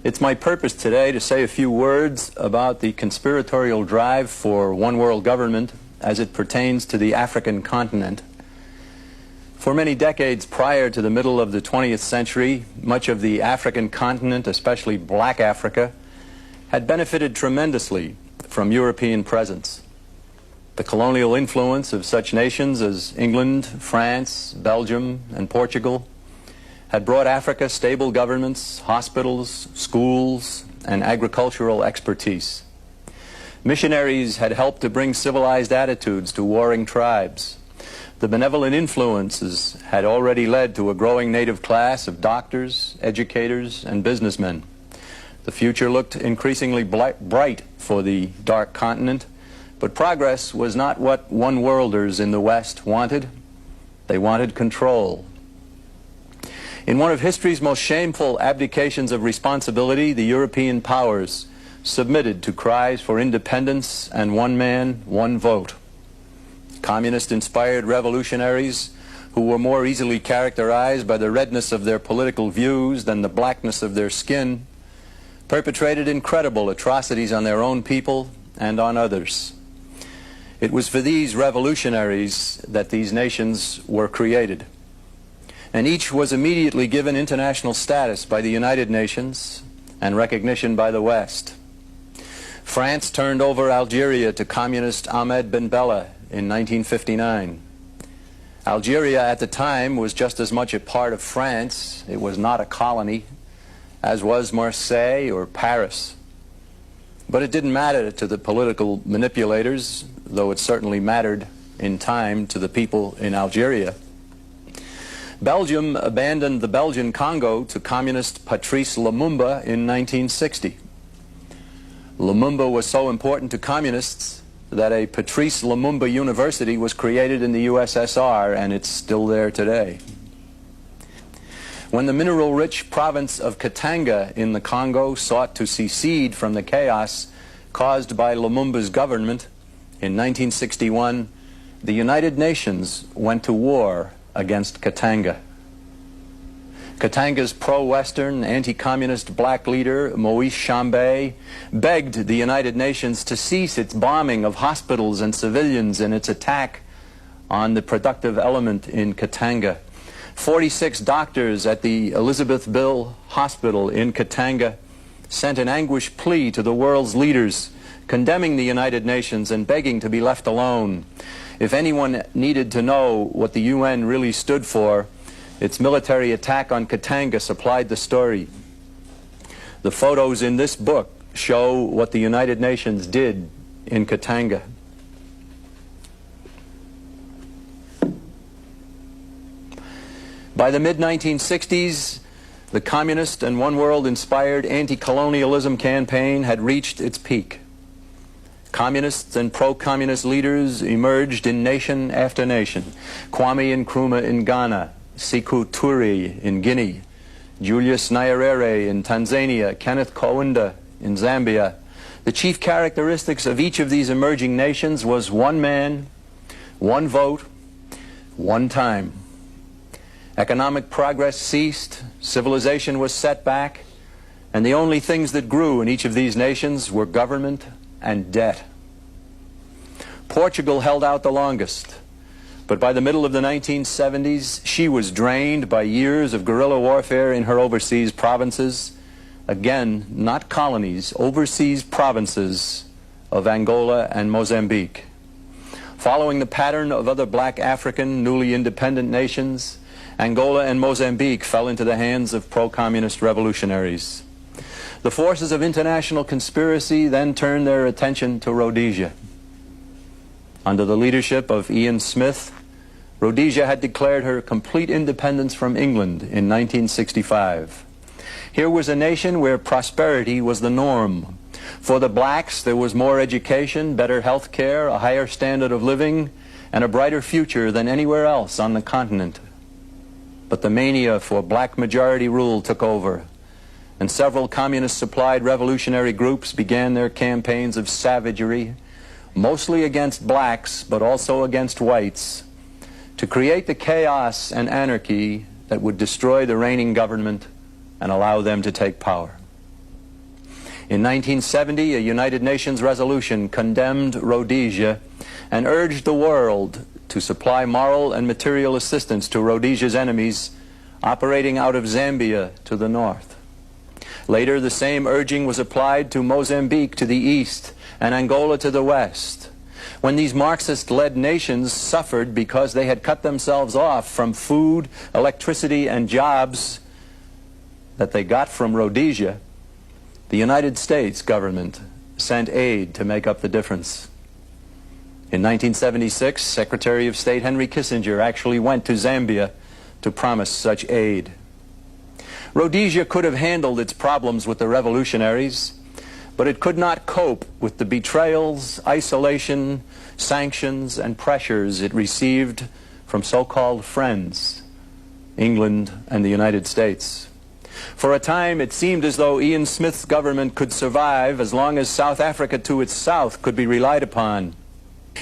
It's my purpose today to say a few words about the conspiratorial drive for one world government as it pertains to the African continent. For many decades prior to the middle of the 20th century, much of the African continent, especially black Africa, had benefited tremendously from European presence. The colonial influence of such nations as England, France, Belgium, and Portugal had brought Africa stable governments, hospitals, schools, and agricultural expertise. Missionaries had helped to bring civilized attitudes to warring tribes. The benevolent influences had already led to a growing native class of doctors, educators, and businessmen. The future looked increasingly bright for the dark continent, but progress was not what one-worlders in the West wanted. They wanted control. In one of history's most shameful abdications of responsibility, the European powers submitted to cries for independence and one man, one vote. Communist-inspired revolutionaries who were more easily characterized by the redness of their political views than the blackness of their skin perpetrated incredible atrocities on their own people and on others. It was for these revolutionaries that these nations were created. And each was immediately given international status by the United Nations and recognition by the West. France turned over Algeria to communist Ahmed Ben Bella in 1959. Algeria at the time was just as much a part of France, it was not a colony, as was Marseille or Paris. But it didn't matter to the political manipulators, though it certainly mattered in time to the people in Algeria. Belgium abandoned the Belgian Congo to communist Patrice Lumumba in 1960. Lumumba was so important to communists that a Patrice Lumumba University was created in the USSR, and it's still there today. When the mineral-rich province of Katanga in the Congo sought to secede from the chaos caused by Lumumba's government in 1961, the United Nations went to war against Katanga. Katanga's pro-Western, anti-communist black leader, Moise Tshombe, begged the United Nations to cease its bombing of hospitals and civilians and its attack on the productive element in Katanga. 46 doctors at the Elizabethville Hospital in Katanga sent an anguished plea to the world's leaders, condemning the United Nations and begging to be left alone. If anyone needed to know what the UN really stood for, its military attack on Katanga supplied the story. The photos in this book show what the United Nations did in Katanga. By the mid-1960s, the communist and one world-inspired anti-colonialism campaign had reached its peak. Communists and pro-communist leaders emerged in nation after nation. Kwame Nkrumah in Ghana, Sekou Touré in Guinea, Julius Nyerere in Tanzania, Kenneth Kaunda in Zambia. The chief characteristics of each of these emerging nations was one man, one vote, one time. Economic progress ceased, civilization was set back, and the only things that grew in each of these nations were government and debt. Portugal held out the longest, but by the middle of the 1970s, she was drained by years of guerrilla warfare in her overseas provinces. Again, not colonies, overseas provinces of Angola and Mozambique. Following the pattern of other black African, newly independent nations, Angola and Mozambique fell into the hands of pro-communist revolutionaries. The forces of international conspiracy then turned their attention to Rhodesia. Under the leadership of Ian Smith, Rhodesia had declared her complete independence from England in 1965. Here was a nation where prosperity was the norm. For the blacks, there was more education, better health care, a higher standard of living, and a brighter future than anywhere else on the continent. But the mania for black majority rule took over, and several communist-supplied revolutionary groups began their campaigns of savagery, mostly against blacks, but also against whites, to create the chaos and anarchy that would destroy the reigning government and allow them to take power. In 1970, a United Nations resolution condemned Rhodesia and urged the world to supply moral and material assistance to Rhodesia's enemies operating out of Zambia to the north. Later, the same urging was applied to Mozambique to the east and Angola to the west. When these Marxist-led nations suffered because they had cut themselves off from food, electricity, and jobs that they got from Rhodesia, the United States government sent aid to make up the difference. In 1976, Secretary of State Henry Kissinger actually went to Zambia to promise such aid. Rhodesia could have handled its problems with the revolutionaries, but it could not cope with the betrayals, isolation, sanctions, and pressures it received from so-called friends, England and the United States. For a time, it seemed as though Ian Smith's government could survive as long as South Africa to its south could be relied upon.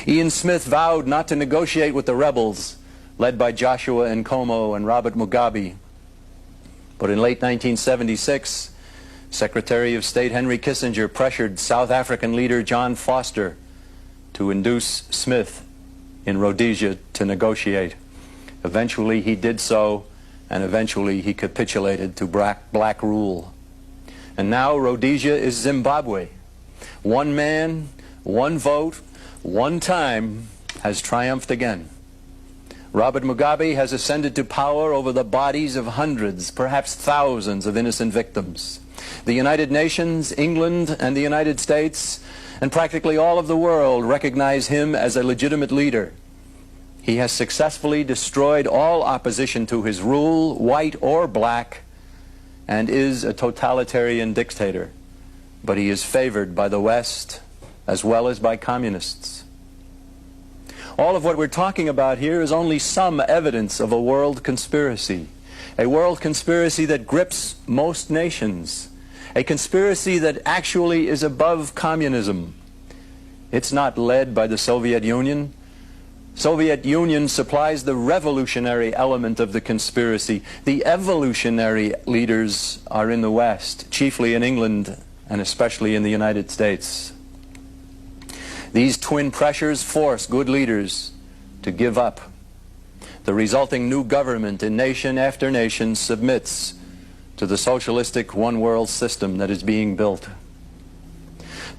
Ian Smith vowed not to negotiate with the rebels, led by Joshua Nkomo and Robert Mugabe. But in late 1976, Secretary of State Henry Kissinger pressured South African leader John Foster to induce Smith in Rhodesia to negotiate. Eventually he did so, and eventually he capitulated to black rule. And now Rhodesia is Zimbabwe. One man, one vote, one time has triumphed again. Robert Mugabe has ascended to power over the bodies of hundreds, perhaps thousands of innocent victims. The United Nations, England, and the United States, and practically all of the world recognize him as a legitimate leader. He has successfully destroyed all opposition to his rule, white or black, and is a totalitarian dictator. But he is favored by the West as well as by communists. All of what we're talking about here is only some evidence of a world conspiracy that grips most nations, a conspiracy that actually is above communism. It's not led by the Soviet Union. Soviet Union supplies the revolutionary element of the conspiracy. The evolutionary leaders are in the West, chiefly in England and especially in the United States. These twin pressures force good leaders to give up. The resulting new government in nation after nation submits to the socialistic one-world system that is being built.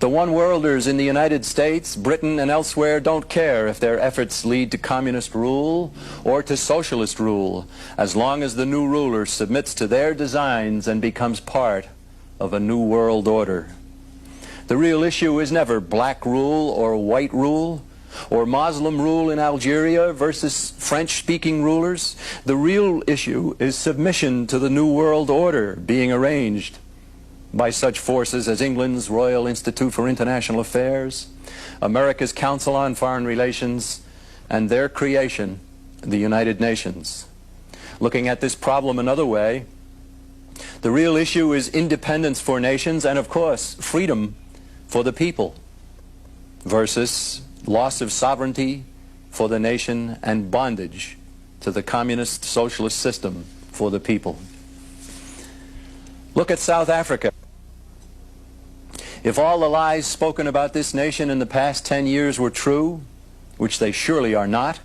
The one-worlders in the United States, Britain, and elsewhere don't care if their efforts lead to communist rule or to socialist rule, as long as the new ruler submits to their designs and becomes part of a new world order. The real issue is never black rule or white rule, or Muslim rule in Algeria versus French-speaking rulers. The real issue is submission to the new world order being arranged by such forces as England's Royal Institute for International Affairs, America's Council on Foreign Relations, and their creation, the United Nations. Looking at this problem another way, the real issue is independence for nations and, of course, freedom for the people versus loss of sovereignty for the nation and bondage to the communist socialist system for the people. Look at South Africa. If all the lies spoken about this nation in the past 10 years were true, which they surely are not,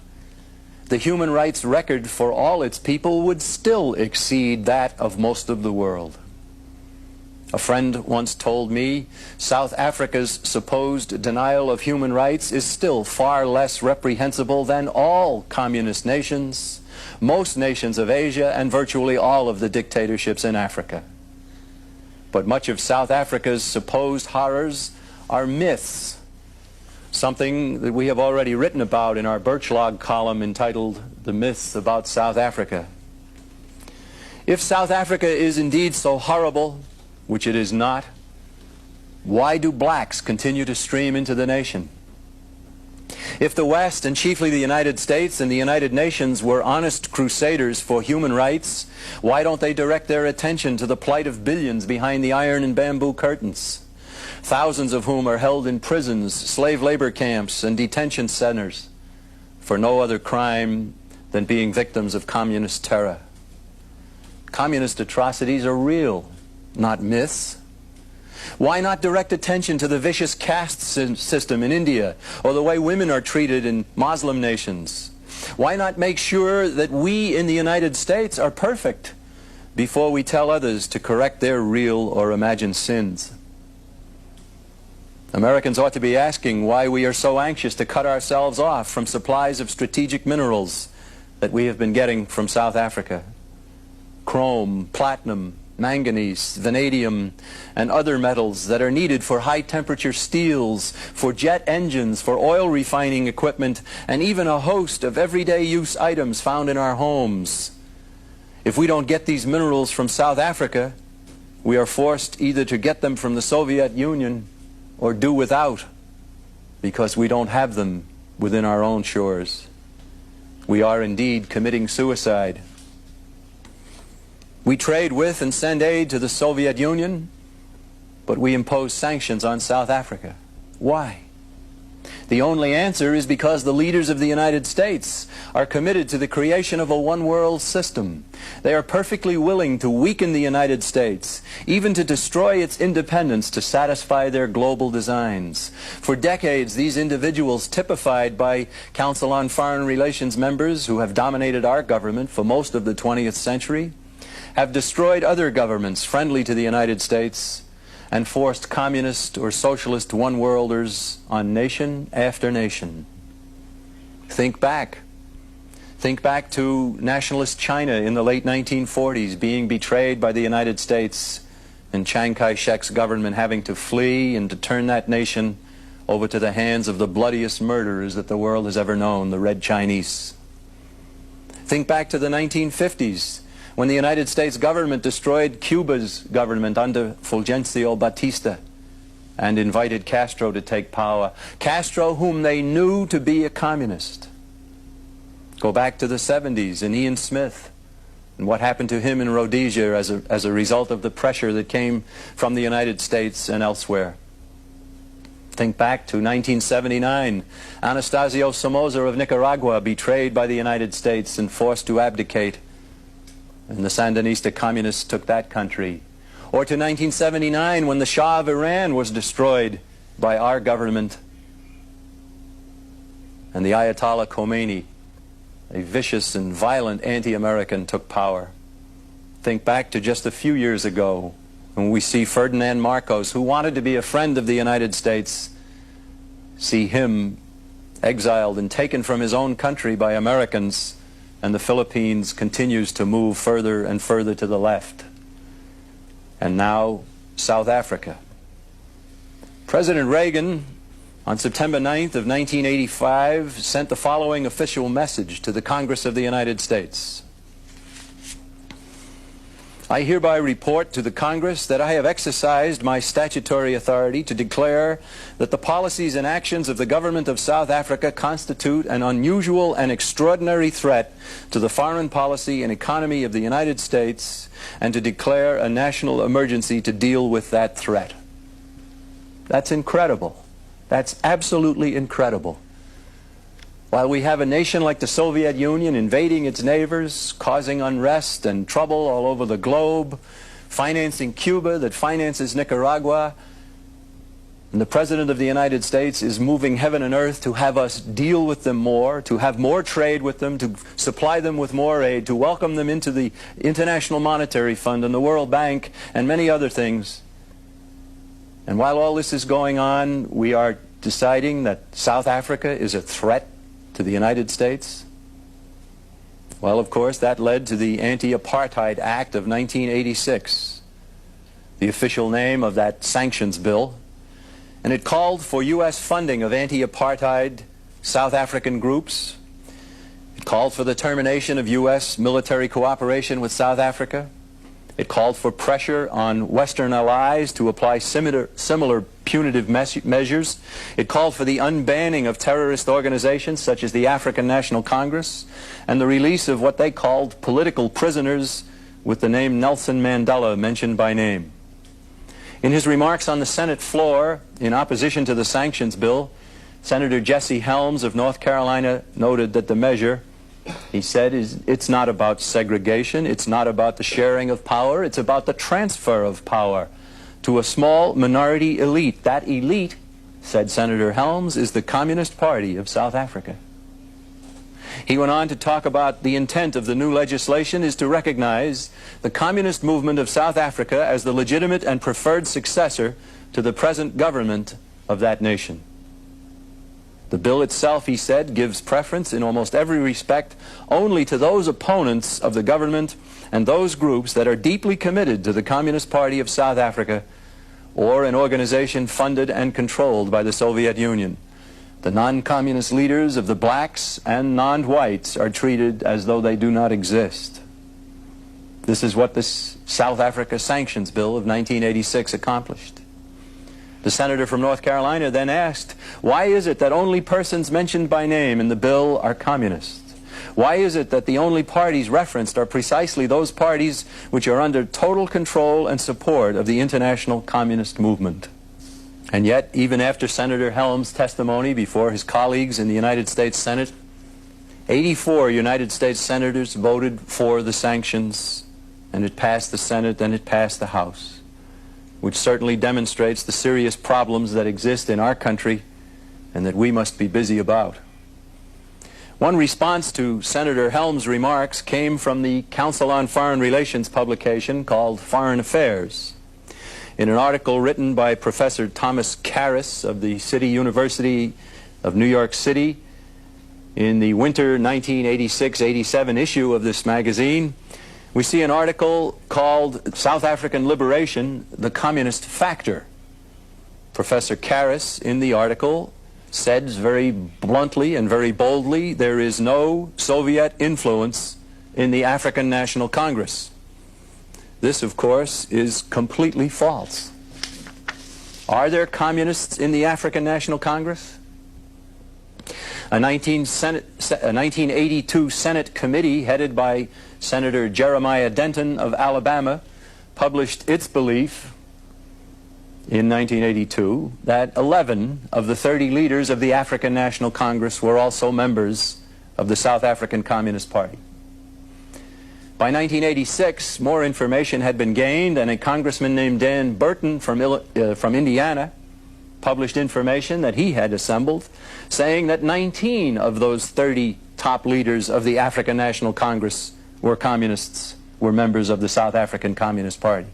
the human rights record for all its people would still exceed that of most of the world. A friend once told me South Africa's supposed denial of human rights is still far less reprehensible than all communist nations, most nations of Asia, and virtually all of the dictatorships in Africa. But much of South Africa's supposed horrors are myths, something that we have already written about in our Birchlog column entitled The Myths About South Africa. If South Africa is indeed so horrible, which it is not, why do blacks continue to stream into the nation? If the West, and chiefly the United States and the United Nations, were honest crusaders for human rights, why don't they direct their attention to the plight of billions behind the iron and bamboo curtains, thousands of whom are held in prisons, slave labor camps, and detention centers for no other crime than being victims of communist terror? Communist atrocities are real, not myths. Why not direct attention to the vicious caste system in India, or the way women are treated in Muslim nations? Why not make sure that we in the United States are perfect before we tell others to correct their real or imagined sins? Americans ought to be asking why we are so anxious to cut ourselves off from supplies of strategic minerals that we have been getting from South Africa. Chrome, platinum, manganese, vanadium, and other metals that are needed for high-temperature steels, for jet engines, for oil refining equipment, and even a host of everyday use items found in our homes. If we don't get these minerals from South Africa, we are forced either to get them from the Soviet Union or do without, because we don't have them within our own shores. We are indeed committing suicide. We trade with and send aid to the Soviet Union, but we impose sanctions on South Africa. Why? The only answer is because the leaders of the United States are committed to the creation of a one-world system. They are perfectly willing to weaken the United States, even to destroy its independence to satisfy their global designs. For decades, these individuals, typified by Council on Foreign Relations members who have dominated our government for most of the 20th century, have destroyed other governments friendly to the United States and forced communist or socialist one-worlders on nation after nation. Think back. Think back to nationalist China in the late 1940s being betrayed by the United States and Chiang Kai-shek's government having to flee and to turn that nation over to the hands of the bloodiest murderers that the world has ever known, the Red Chinese. Think back to the 1950s when the United States government destroyed Cuba's government under Fulgencio Batista and invited Castro to take power. Castro, whom they knew to be a communist. Go back to the 70s and Ian Smith and what happened to him in Rhodesia as a result of the pressure that came from the United States and elsewhere. Think back to 1979, Anastasio Somoza of Nicaragua betrayed by the United States and forced to abdicate, and the Sandinista communists took that country. Or to 1979 when the Shah of Iran was destroyed by our government and the Ayatollah Khomeini, a vicious and violent anti-American, took power. Think back to just a few years ago when we see Ferdinand Marcos, who wanted to be a friend of the United States, see him exiled and taken from his own country by Americans, and the Philippines continues to move further and further to the left. And now, South Africa. President Reagan, on September 9th of 1985, sent the following official message to the Congress of the United States. I hereby report to the Congress that I have exercised my statutory authority to declare that the policies and actions of the government of South Africa constitute an unusual and extraordinary threat to the foreign policy and economy of the United States, and to declare a national emergency to deal with that threat. That's incredible. That's absolutely incredible. While we have a nation like the Soviet Union invading its neighbors, causing unrest and trouble all over the globe, financing Cuba that finances Nicaragua, and the President of the United States is moving heaven and earth to have us deal with them more, to have more trade with them, to supply them with more aid, to welcome them into the International Monetary Fund and the World Bank and many other things. And while all this is going on, we are deciding that South Africa is a threat to the United States? Well, of course, that led to the Anti-Apartheid Act of 1986, the official name of that sanctions bill, and it called for U.S. funding of anti-apartheid South African groups. It called for the termination of U.S. military cooperation with South Africa. It called for pressure on Western allies to apply similar punitive measures. It called for the unbanning of terrorist organizations such as the African National Congress and the release of what they called political prisoners with the name Nelson Mandela mentioned by name. In his remarks on the Senate floor in opposition to the sanctions bill, Senator Jesse Helms of North Carolina noted that the measure, he said, it's not about segregation, it's not about the sharing of power, it's about the transfer of power to a small minority elite. That elite, said Senator Helms, is the Communist Party of South Africa. He went on to talk about the intent of the new legislation is to recognize the communist movement of South Africa as the legitimate and preferred successor to the present government of that nation. The bill itself, he said, gives preference in almost every respect only to those opponents of the government and those groups that are deeply committed to the Communist Party of South Africa or an organization funded and controlled by the Soviet Union. The non-communist leaders of the blacks and non-whites are treated as though they do not exist. This is what this South Africa Sanctions Bill of 1986 accomplished. The senator from North Carolina then asked, why is it that only persons mentioned by name in the bill are communists? Why is it that the only parties referenced are precisely those parties which are under total control and support of the international communist movement? And yet, even after Senator Helms' testimony before his colleagues in the United States Senate, 84 United States senators voted for the sanctions, and it passed the Senate and it passed the House, which certainly demonstrates the serious problems that exist in our country and that we must be busy about. One response to Senator Helms' remarks came from the Council on Foreign Relations publication called Foreign Affairs. In an article written by Professor Thomas Karras of the City University of New York City in the winter 1986-87 issue of this magazine, we see an article called South African Liberation, the Communist Factor. Professor Karras in the article says very bluntly and very boldly, there is no Soviet influence in the African National Congress. This, of course, is completely false. Are there communists in the African National Congress? A 1982 Senate committee headed by Senator Jeremiah Denton of Alabama published its belief in 1982 that 11 of the 30 leaders of the African National Congress were also members of the South African Communist Party. By 1986, more information had been gained, and a congressman named Dan Burton from Indiana published information that he had assembled, saying that 19 of those 30 top leaders of the African National Congress were communists, were members of the South African Communist Party.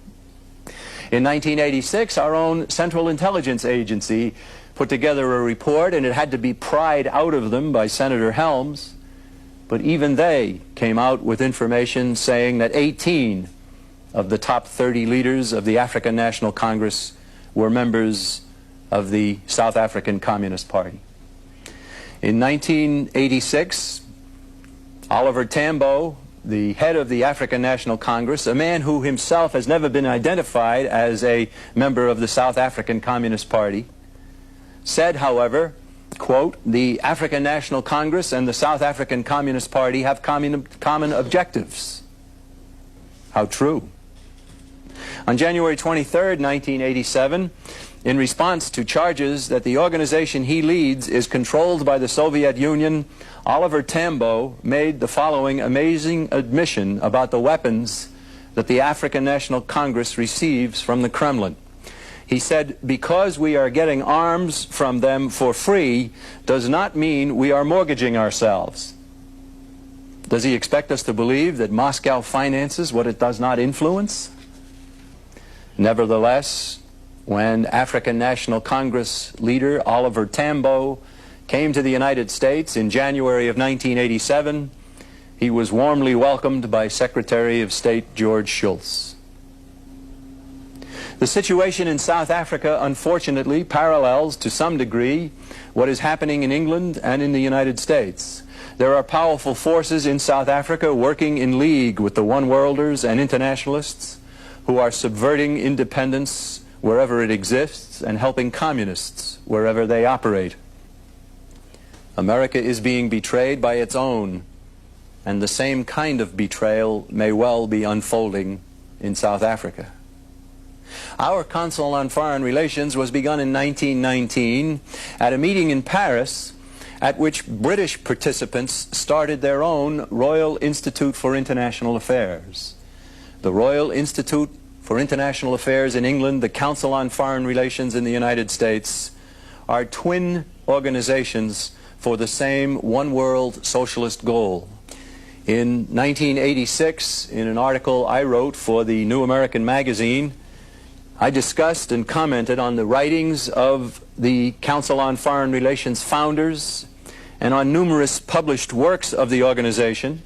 In 1986, our own Central Intelligence Agency put together a report, and it had to be pried out of them by Senator Helms, but even they came out with information saying that 18 of the top 30 leaders of the African National Congress were members of the South African Communist Party. In 1986, Oliver Tambo, the head of the African National Congress, a man who himself has never been identified as a member of the South African Communist Party, said, however, quote, the African National Congress and the South African Communist Party have common objectives. How true. On January 23rd, 1987, in response to charges that the organization he leads is controlled by the Soviet Union, Oliver Tambo made the following amazing admission about the weapons that the African National Congress receives from the Kremlin. He said, because we are getting arms from them for free does not mean we are mortgaging ourselves. Does he expect us to believe that Moscow finances what it does not influence? Nevertheless, when African National Congress leader Oliver Tambo came to the United States in January of 1987, he was warmly welcomed by Secretary of State George Shultz. The situation in South Africa, unfortunately, parallels to some degree what is happening in England and in the United States. There are powerful forces in South Africa working in league with the one-worlders and internationalists who are subverting independence wherever it exists and helping communists wherever they operate. America is being betrayed by its own, and the same kind of betrayal may well be unfolding in South Africa. Our Council on Foreign Relations was begun in 1919 at a meeting in Paris at which British participants started their own Royal Institute for International Affairs. The Royal Institute for International Affairs in England, the Council on Foreign Relations in the United States, are twin organizations for the same one world socialist goal. In 1986, in an article I wrote for the New American Magazine, I discussed and commented on the writings of the Council on Foreign Relations founders and on numerous published works of the organization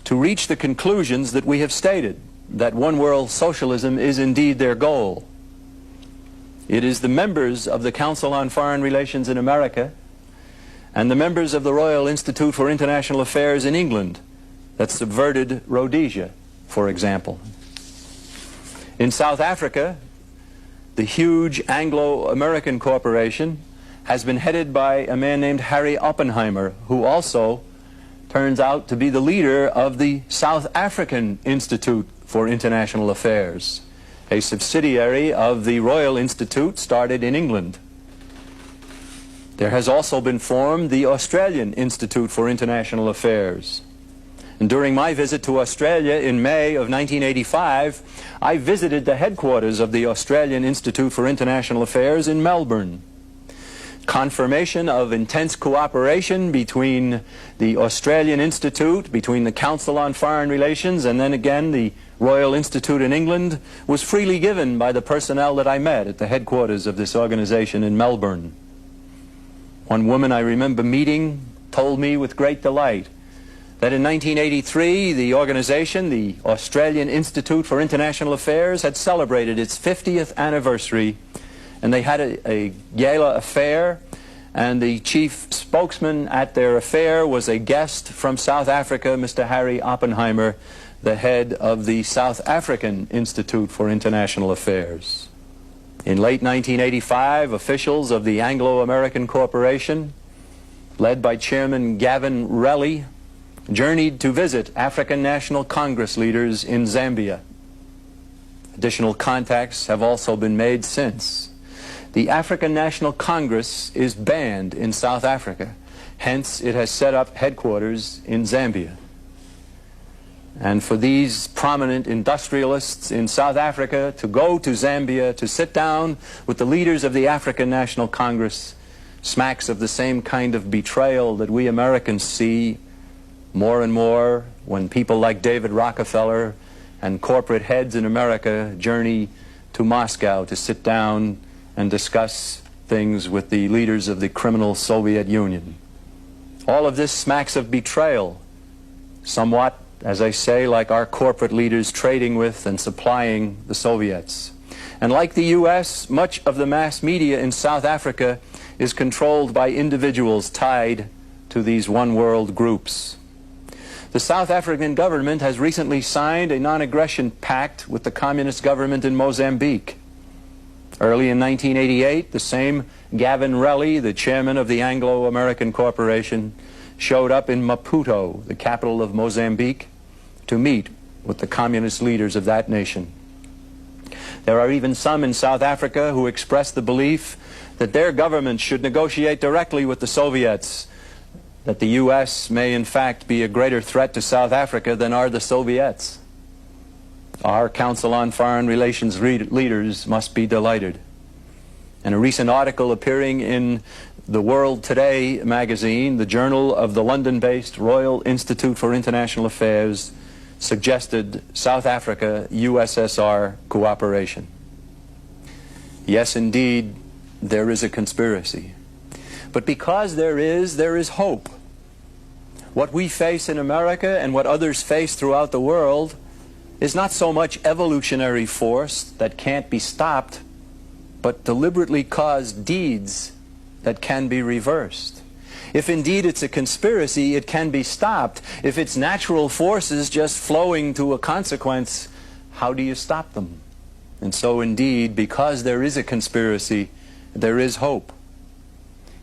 to reach the conclusions that we have stated, that one world socialism is indeed their goal. It is the members of the Council on Foreign Relations in America and the members of the Royal Institute for International Affairs in England that subverted Rhodesia, for example. In South Africa, the huge Anglo-American corporation has been headed by a man named Harry Oppenheimer, who also turns out to be the leader of the South African Institute for International Affairs, a subsidiary of the Royal Institute started in England. There has also been formed the Australian Institute for International Affairs. And during my visit to Australia in May of 1985, I visited the headquarters of the Australian Institute for International Affairs in Melbourne. Confirmation of intense cooperation between the Australian Institute, between the Council on Foreign Relations, and then again the Royal Institute in England was freely given by the personnel that I met at the headquarters of this organization in Melbourne. One woman I remember meeting told me with great delight that in 1983 the organization, the Australian Institute for International Affairs, had celebrated its 50th anniversary, and they had a gala affair, and the chief spokesman at their affair was a guest from South Africa, Mr. Harry Oppenheimer, the head of the South African Institute for International Affairs. In late 1985, officials of the Anglo-American Corporation, led by Chairman Gavin Relly, journeyed to visit African National Congress leaders in Zambia. Additional contacts have also been made since. The African National Congress is banned in South Africa. Hence, it has set up headquarters in Zambia. And for these prominent industrialists in South Africa to go to Zambia to sit down with the leaders of the African National Congress smacks of the same kind of betrayal that we Americans see more and more when people like David Rockefeller and corporate heads in America journey to Moscow to sit down and discuss things with the leaders of the criminal Soviet Union. All of this smacks of betrayal, somewhat, as I say, like our corporate leaders trading with and supplying the Soviets. And like the U.S., much of the mass media in South Africa is controlled by individuals tied to these one-world groups. The South African government has recently signed a non-aggression pact with the communist government in Mozambique. Early in 1988, the same Gavin Relly, the chairman of the Anglo-American Corporation, showed up in Maputo, the capital of Mozambique, to meet with the communist leaders of that nation. There are even some in South Africa who express the belief that their government should negotiate directly with the Soviets, that the U.S. may in fact be a greater threat to South Africa than are the Soviets. Our Council on Foreign Relations leaders must be delighted. In a recent article appearing in the World Today magazine, the journal of the London-based Royal Institute for International Affairs suggested South Africa-USSR cooperation. Yes, indeed, there is a conspiracy. But because there is hope. What we face in America and what others face throughout the world is not so much evolutionary force that can't be stopped, but deliberately caused deeds that can be reversed. If indeed it's a conspiracy, it can be stopped. If it's natural forces just flowing to a consequence, how do you stop them? And so indeed, because there is a conspiracy, there is hope.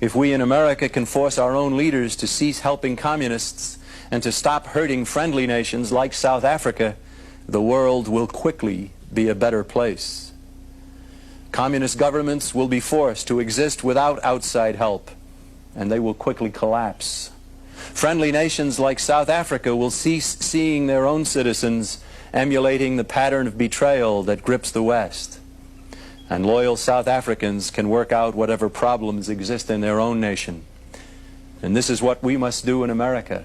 If we in America can force our own leaders to cease helping communists and to stop hurting friendly nations like South Africa, the world will quickly be a better place. Communist governments will be forced to exist without outside help, and they will quickly collapse. Friendly nations like South Africa will cease seeing their own citizens emulating the pattern of betrayal that grips the West. And loyal South Africans can work out whatever problems exist in their own nation. And this is what we must do in America.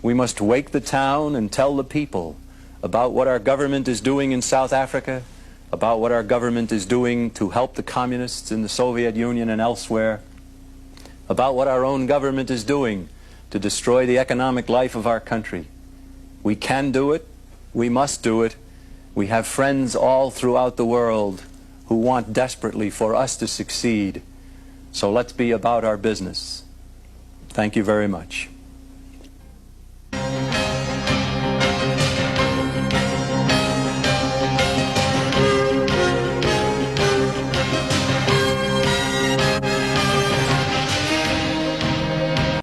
We must wake the town and tell the people about what our government is doing in South Africa, about what our government is doing to help the communists in the Soviet Union and elsewhere, about what our own government is doing to destroy the economic life of our country. We can do it. We must do it. We have friends all throughout the world who want desperately for us to succeed. So let's be about our business. Thank you very much.